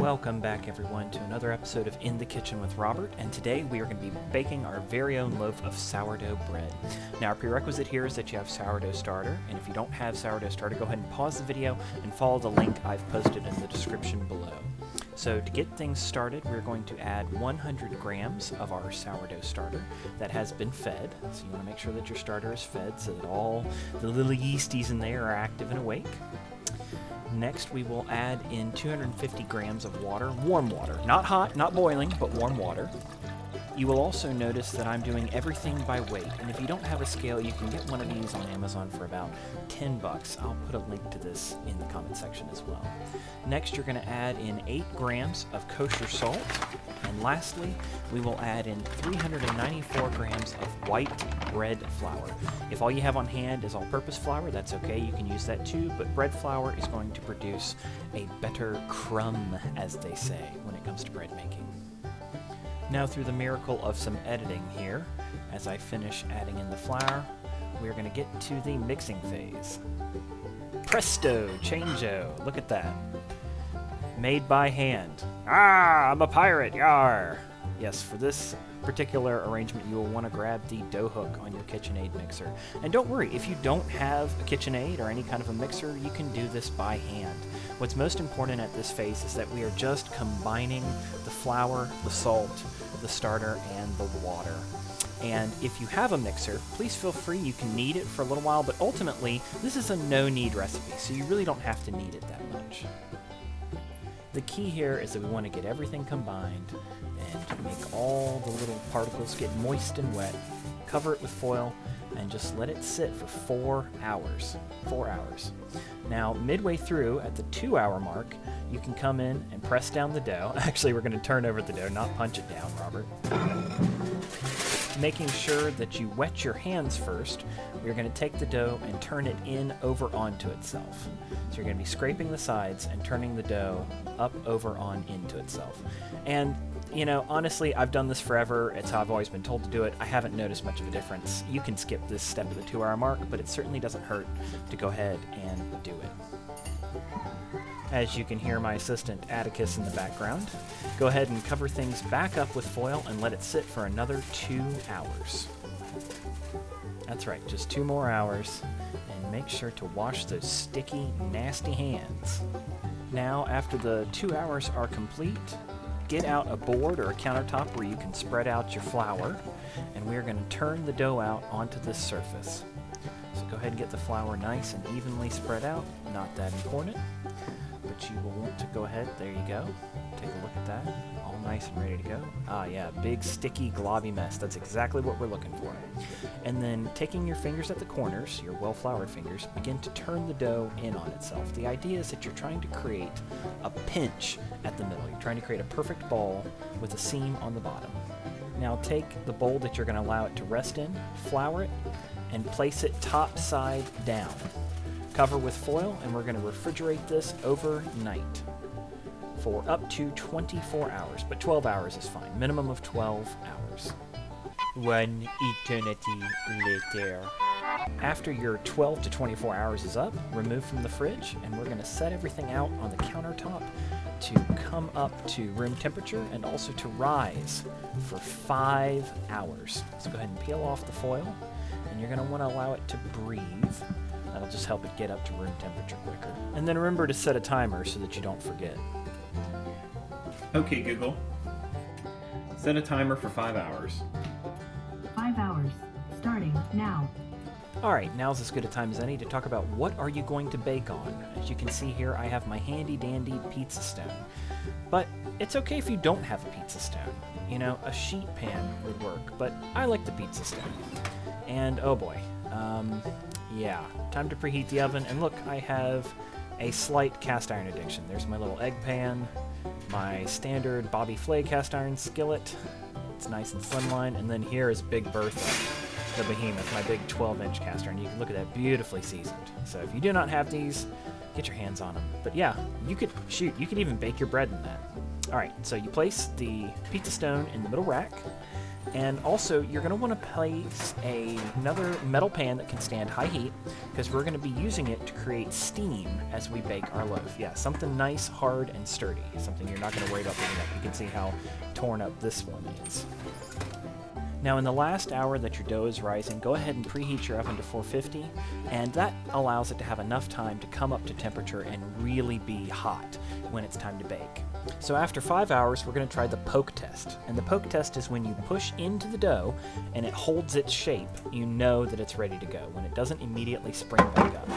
Welcome back everyone to another episode of In the Kitchen with Robert, and today we are going to be baking our very own loaf of sourdough bread. Now our prerequisite here is that you have sourdough starter, and if you don't have sourdough starter, go ahead and pause the video and follow the link I've posted in the description below. So to get things started, we're going to add 100 grams of our sourdough starter that has been fed. So you want to make sure that your starter is fed so that all the little yeasties in there are active and awake. Next, we will add in 250 grams of water, warm water, not hot, not boiling, but warm water. You will also notice that I'm doing everything by weight, and if you don't have a scale, you can get one of these on Amazon for about 10 bucks. I'll put a link to this in the comment section as well. Next, you're going to add in 8 grams of kosher salt, and lastly, we will add in 394 grams of white bread flour. If all you have on hand is all-purpose flour, that's okay, you can use that too, but bread flour is going to produce a better crumb, as they say, when it comes to bread making. Now, through the miracle of some editing here, as I finish adding in the flour, we're going to get to the mixing phase. Presto, changeo, look at that. Made by hand. Ah, I'm a pirate, yar! Yes, for this particular arrangement, you will want to grab the dough hook on your KitchenAid mixer. And don't worry, if you don't have a KitchenAid or any kind of a mixer, you can do this by hand. What's most important at this phase is that we are just combining the flour, the salt, the starter, and the water. And if you have a mixer, please feel free, you can knead it for a little while, but ultimately, this is a no-knead recipe, so you really don't have to knead it that much. The key here is that we want to get everything combined and make all the little particles get moist and wet, cover it with foil, and just let it sit for 4 hours. 4 hours. Now, midway through, at the 2-hour mark, you can come in and press down the dough. Actually, we're going to turn over the dough, not punch it down, Robert. Making sure that you wet your hands first, we're going to take the dough and turn it in over onto itself. So you're going to be scraping the sides and turning the dough up over on into itself. And, you know, honestly, I've done this forever. It's how I've always been told to do it. I haven't noticed much of a difference. You can skip this step at the 2-hour mark, but it certainly doesn't hurt to go ahead and do it. As you can hear my assistant Atticus in the background, go ahead and cover things back up with foil and let it sit for another 2 hours. That's right, just 2 more hours, and make sure to wash those sticky, nasty hands. Now, after the 2 hours are complete, get out a board or a countertop where you can spread out your flour, and we're going to turn the dough out onto this surface. So go ahead and get the flour nice and evenly spread out, not that important. But you will want to go ahead, there you go, take a look at that, all nice and ready to go. Ah yeah, big sticky globby mess, that's exactly what we're looking for. And then taking your fingers at the corners, your well-floured fingers, begin to turn the dough in on itself. The idea is that you're trying to create a pinch at the middle. You're trying to create a perfect ball with a seam on the bottom. Now take the bowl that you're going to allow it to rest in, flour it, and place it top side down. Cover with foil, and we're going to refrigerate this overnight for up to 24 hours, but 12 hours is fine. Minimum of 12 hours. 1 eternity later. After your 12 to 24 hours is up, remove from the fridge, and we're going to set everything out on the countertop to come up to room temperature and also to rise for 5 hours. So go ahead and peel off the foil, and you're going to want to allow it to breathe. That'll just help it get up to room temperature quicker. And then remember to set a timer so that you don't forget. Okay, Google. Set a timer for 5 hours. 5 hours, starting now. Alright, now's as good a time as any to talk about what are you going to bake on. As you can see here, I have my handy dandy pizza stone. But it's okay if you don't have a pizza stone. You know, a sheet pan would work, but I like the pizza stone. And oh boy, yeah, time to preheat the oven, and look, I have a slight cast iron addiction. There's my little egg pan, my standard Bobby Flay cast iron skillet, it's nice and slimline, and then here is Big Bertha, the behemoth, my big 12-inch cast iron. You can look at that, beautifully seasoned. So if you do not have these, get your hands on them. But yeah, you could even bake your bread in that. Alright, so you place the pizza stone in the middle rack, And also, you're going to want to place another metal pan that can stand high heat, because we're going to be using it to create steam as we bake our loaf. Yeah, something nice, hard, and sturdy. Something you're not going to worry about picking up. You can see how torn up this one is. Now in the last hour that your dough is rising, go ahead and preheat your oven to 450, and that allows it to have enough time to come up to temperature and really be hot when it's time to bake. So after 5 hours, we're going to try the poke test. And the poke test is when you push into the dough and it holds its shape, you know that it's ready to go, when it doesn't immediately spring back up.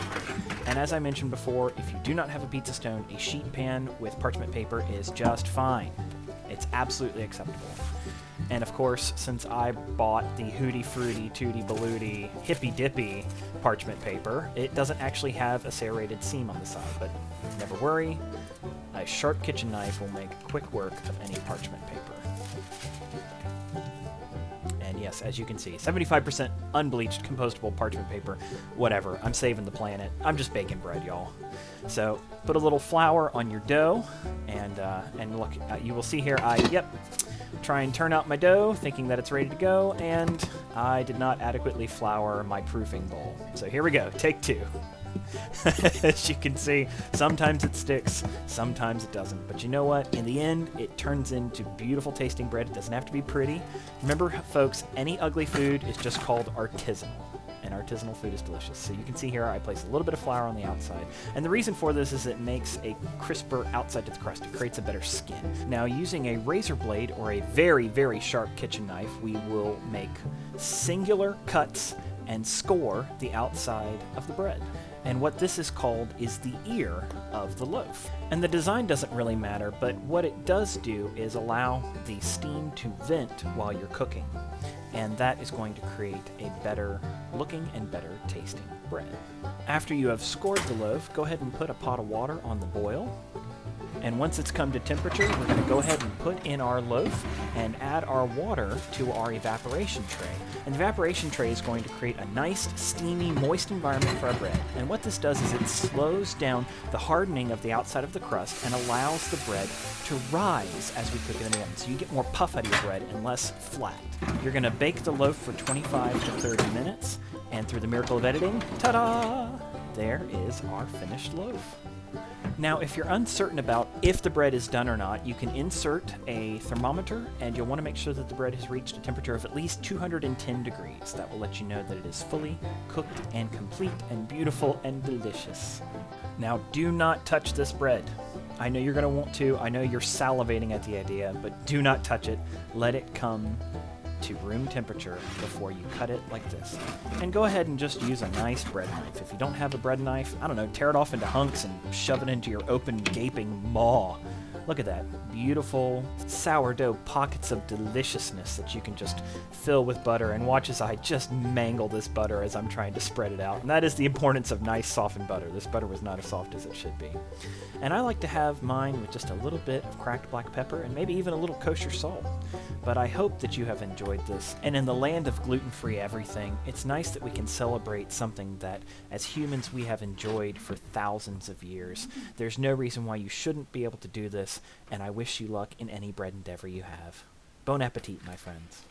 And as I mentioned before, if you do not have a pizza stone, a sheet pan with parchment paper is just fine. It's absolutely acceptable. And of course, since I bought the Hootie Fruity Tootie Balooty Hippy Dippy parchment paper, it doesn't actually have a serrated seam on the side, but never worry, a sharp kitchen knife will make quick work of any parchment paper. And yes, as you can see, 75% unbleached compostable parchment paper. Whatever, I'm saving the planet. I'm just baking bread, y'all. So put a little flour on your dough, and look, you will see here, try and turn out my dough, thinking that it's ready to go, and I did not adequately flour my proofing bowl. So here we go, take two. As you can see, sometimes it sticks, sometimes it doesn't. But you know what? In the end, it turns into beautiful tasting bread. It doesn't have to be pretty. Remember, folks, any ugly food is just called artisanal. And artisanal food is delicious. So you can see here I place a little bit of flour on the outside. And the reason for this is it makes a crisper outside to the crust. It creates a better skin. Now, using a razor blade or a very, very sharp kitchen knife, we will make singular cuts and score the outside of the bread. And what this is called is the ear of the loaf. And the design doesn't really matter, but what it does do is allow the steam to vent while you're cooking. And that is going to create a better looking and better tasting bread. After you have scored the loaf, go ahead and put a pot of water on the boil. And once it's come to temperature, we're going to go ahead and put in our loaf and add our water to our evaporation tray. And the evaporation tray is going to create a nice, steamy, moist environment for our bread. And what this does is it slows down the hardening of the outside of the crust and allows the bread to rise as we cook it in the oven. So you get more puff out of your bread and less flat. You're going to bake the loaf for 25 to 30 minutes. And through the miracle of editing, ta-da! There is our finished loaf. Now, if you're uncertain about if the bread is done or not, you can insert a thermometer, and you'll want to make sure that the bread has reached a temperature of at least 210 degrees. That will let you know that it is fully cooked and complete and beautiful and delicious. Now, do not touch this bread. I know you're going to want to. I know you're salivating at the idea, but do not touch it. Let it come to room temperature before you cut it like this. And go ahead and just use a nice bread knife. If you don't have a bread knife, I don't know, tear it off into hunks and shove it into your open, gaping maw. Look at that. Beautiful sourdough pockets of deliciousness that you can just fill with butter, and watch as I just mangle this butter as I'm trying to spread it out. And that is the importance of nice softened butter. This butter was not as soft as it should be. And I like to have mine with just a little bit of cracked black pepper and maybe even a little kosher salt. But I hope that you have enjoyed this. And in the land of gluten-free everything, it's nice that we can celebrate something that, as humans, we have enjoyed for thousands of years. There's no reason why you shouldn't be able to do this, and I wish you luck in any bread endeavor you have. Bon appetit, my friends.